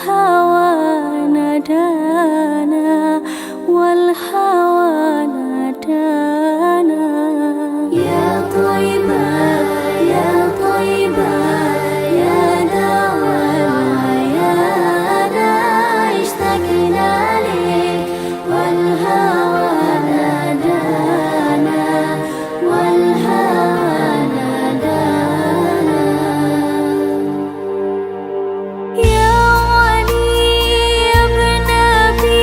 والهوى نادانا والهوى نادانا يا طيبة يا طيبة يا دوا العيانا اشتقنا لك والهوى نادانا والهوى نادانا يا ولي ابن أبي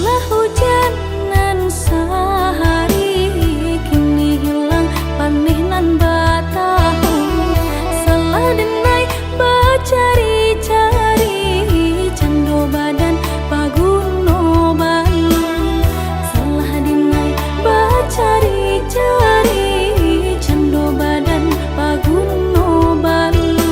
Setelah hujanan sehari, kini hilang panih nan batahun. Salah denai bacari-cari, cando badan paguno balun. Salah denai bacari-cari, cando badan paguno balun.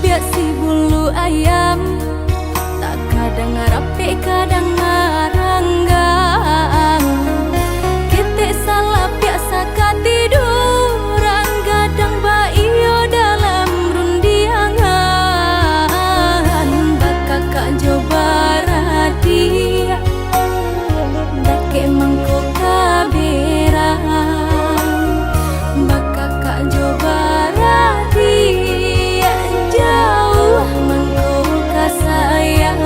biak si bulu ayam, tak kadang rapi kadang ngaranggang. Kita salah biasa katiduran, gadang ba iyo dalam rundiangan. Bakak kak coba radia, dake mangko kaberang. Bakak kak coba radia, jauh mangko kasayang.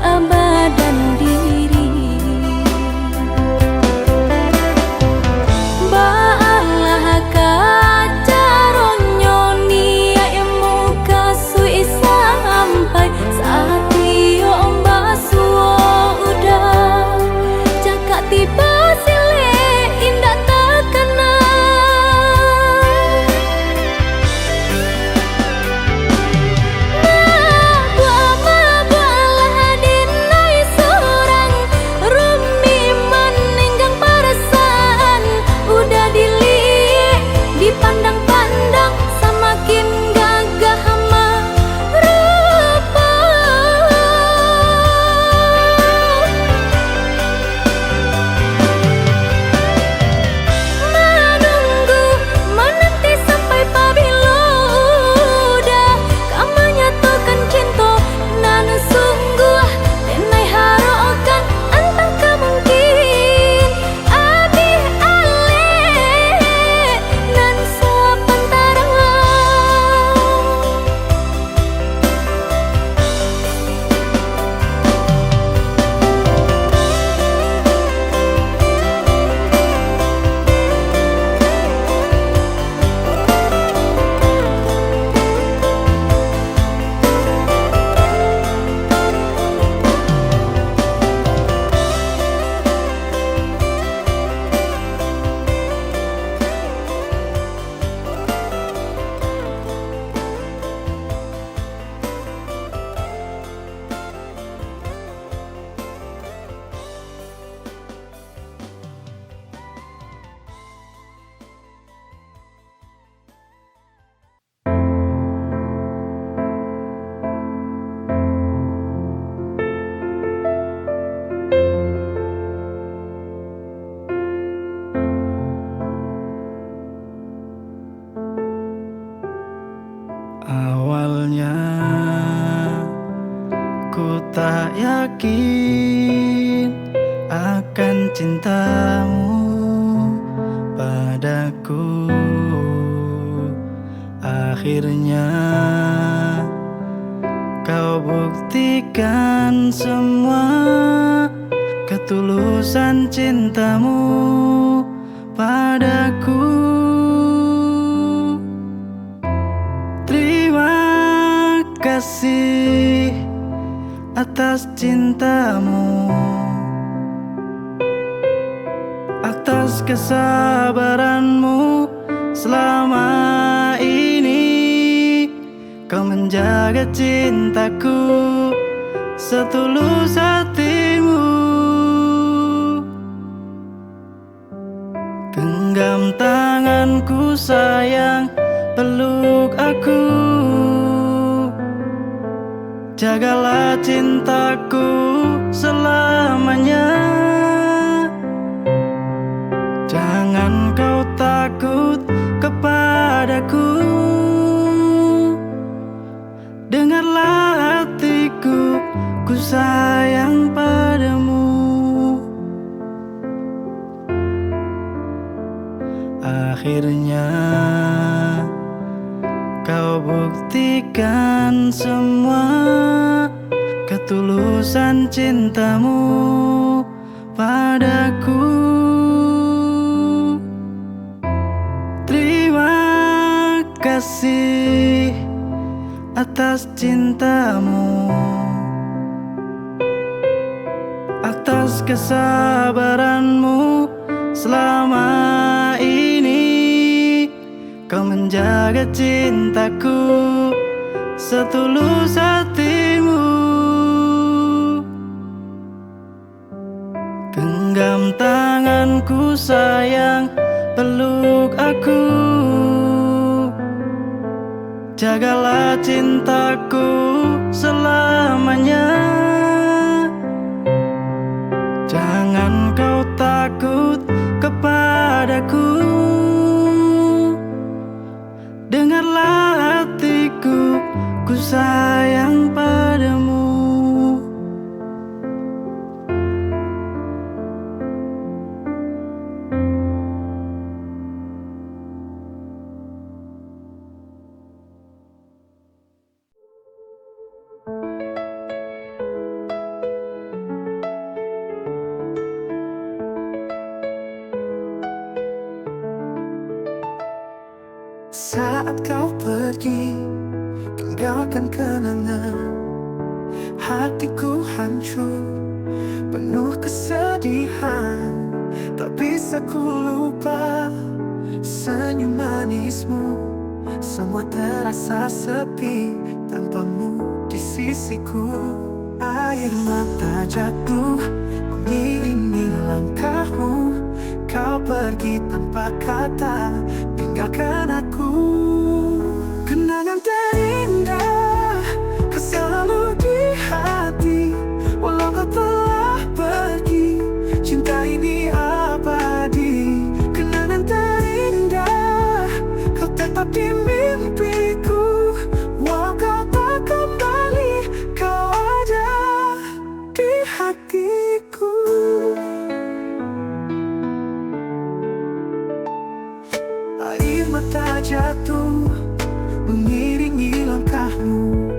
badan diri. Baalah kacaronyo nia emu kasui sampai saat iyo mbasuo udah cakak tiba sile indah terkena. Bualah dinai surang rumi meninggang perasaan udah dipandang-pandang semakin gagah rupa. Menunggu menanti sampai pabilo udah kamu nyatakan cinta nanu sungguh tenai harokan antang kemungkin abi ale nan sapantara. Awalnya ku tak yakin akan cintamu padaku. Akhirnya kau buktikan semua ketulusan cintamu padaku. Terima kasih atas cintamu, atas kesabaranmu selama ini. Kau menjaga cintaku setulus hatimu. Genggam tanganku sayang, peluk aku. Jagalah cintaku selamanya. Jangan kau takut kepadaku. Dengarlah hatiku, ku sayang padamu. Akhirnya kau buktikan semua ketulusan cintamu padaku. Terima kasih atas cintamu, atas kesabaranmu selama ini. Kau menjaga cintaku setulus hatimu. Genggam tanganku sayang, peluk aku. Jagalah cintaku selamanya. Jangan kau takut kepadaku. Dengarlah hatiku, ku sayang padamu. pergi, tinggalkan kenangan. Hatiku hancur, penuh kesedihan. Tak bisa ku lupa senyum manismu. Semua terasa sepi tanpamu di sisiku. Air mata jatuh mengiringi langkahmu. Kau pergi tanpa kata, tinggalkan aku. Kenangan terindah kau selalu di hati. Walau kau telah pergi, cinta ini abadi. Kenangan terindah kau tetap di mimpiku. Walau kau tak kembali, kau ada di hatiku. Air mata jatuh mengiringi langkahmu.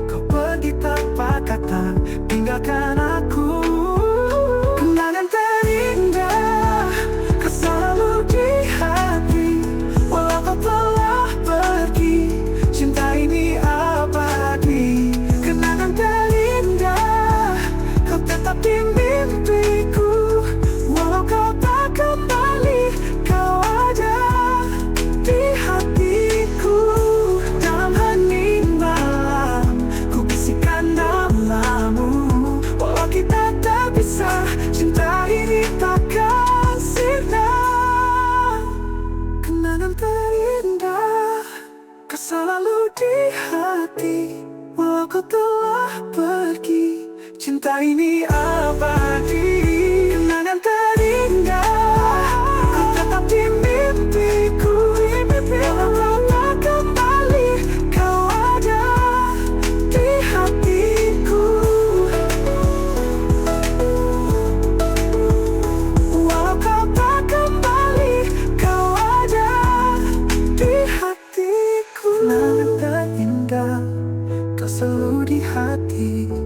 Kau pergi tanpa kata, tinggalkan aku. Kenangan terindah kau selalu di hati. Walau kau telah pergi, cinta ini abadi. Kenangan terindah kau tetap di mimpiku. Walau kau tak kembali, kau ada di hatiku. Dalam hening malam ku bisikan namamu. Walau kita tak bisa, cinta ini takkan sirna. Kenangan terindah kau selalu di hati. Walau kau telah pergi, cinta ini abadi. Kenangan terindah kau tetap di mimpiku. Walau kau tak kembali, kau ada di hatiku. Walau kau tak kembali, kau ada di hatiku. Kenangan terindah kau selalu di hatiku.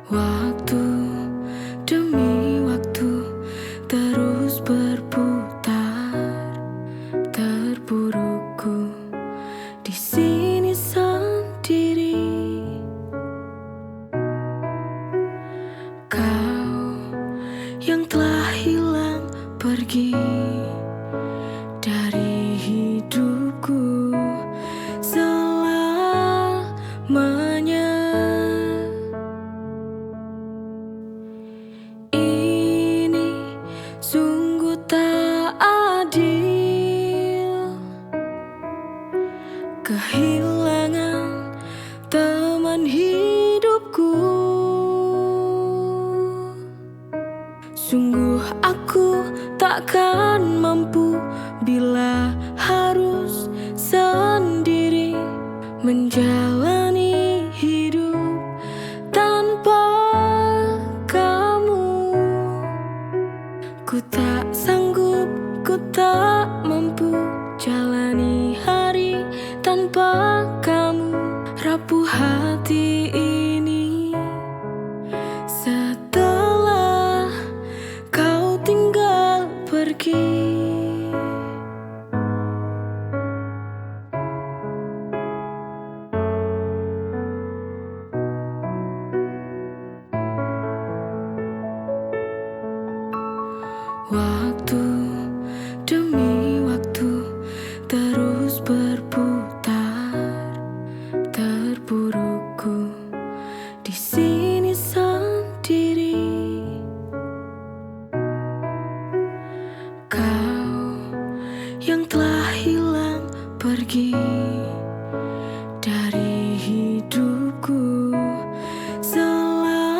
Waktu demi waktu terus berputar. Terburukku di sini sendiri. Kau yang telah hilang pergi dari hidupku selamanya. Sungguh tak adil kehilangan teman hidupku. Sungguh aku takkan mampu bila harus sendiri menjalani hidup tanpa kamu. Ku tak sanggup, ku tak mampu jalani hari tanpa kamu. Rapuh hati ini setelah kau tinggal pergi. Waktu pergi dari hidupku selamanya.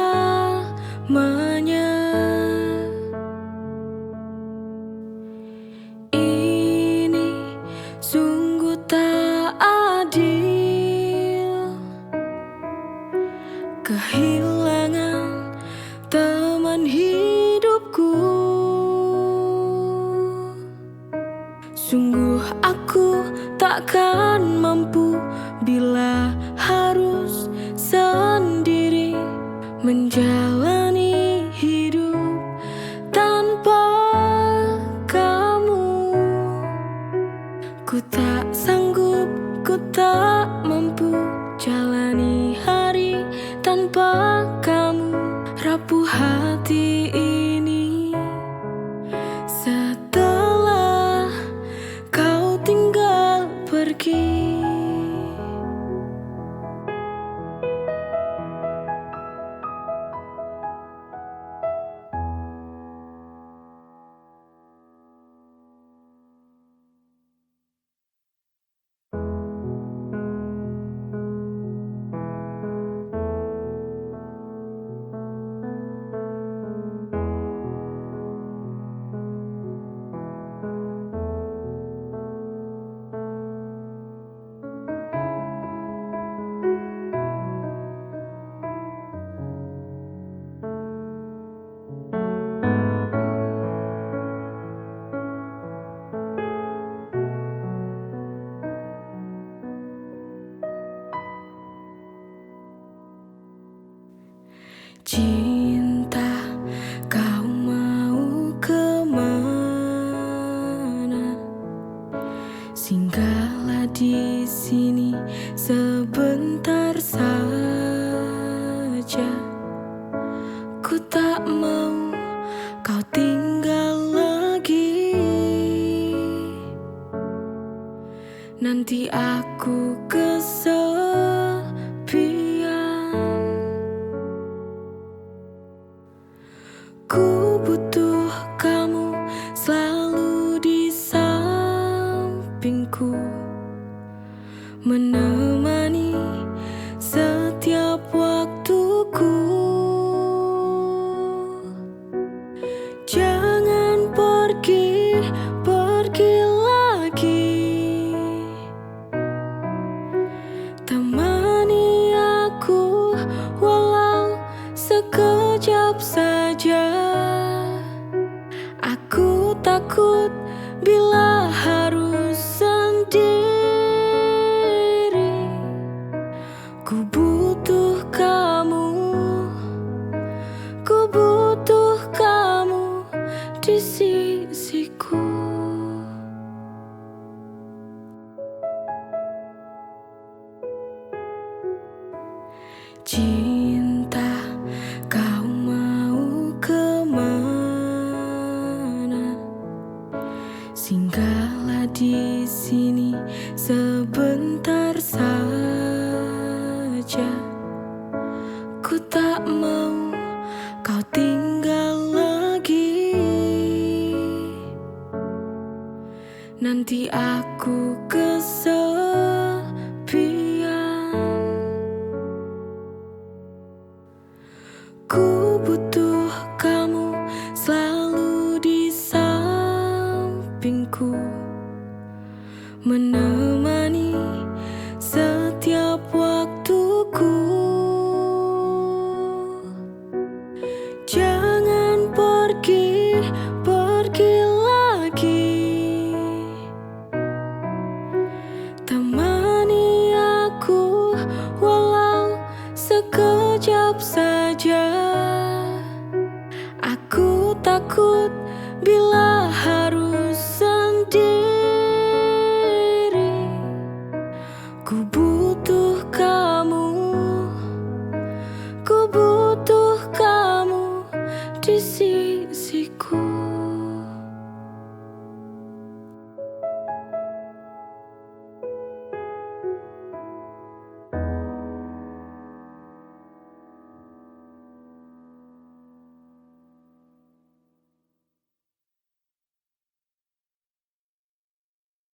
Ini sungguh tak adil, kehilangan teman hidupku. Sungguh aku takkan mampu bila harus sendiri menjalani hidup tanpa kamu. Ku tak sanggup, ku tak mampu jalani hari tanpa kamu. Rapuh hati ini setelah kau tinggal pergi. Cinta, kau mau kemana? Singgahlah di sini sebentar saja. Ku tak mau kau tinggal lagi. Nanti aku kesepian. Ku butuh kamu selalu di sampingku, menemani setiap waktuku. Jangan pergi, pergi lagi. Temani aku walau sekejap saja. Aku takut bila harus sendiri. Ku butuh kamu, ku butuh kamu di sisiku. Cinta, kau mau kemana? Singgahlah di sini sebentar saja. Ku tak mau kau tinggal lagi. Nanti aku kesepian. Ku butuh kamu selalu di sampingku, menemani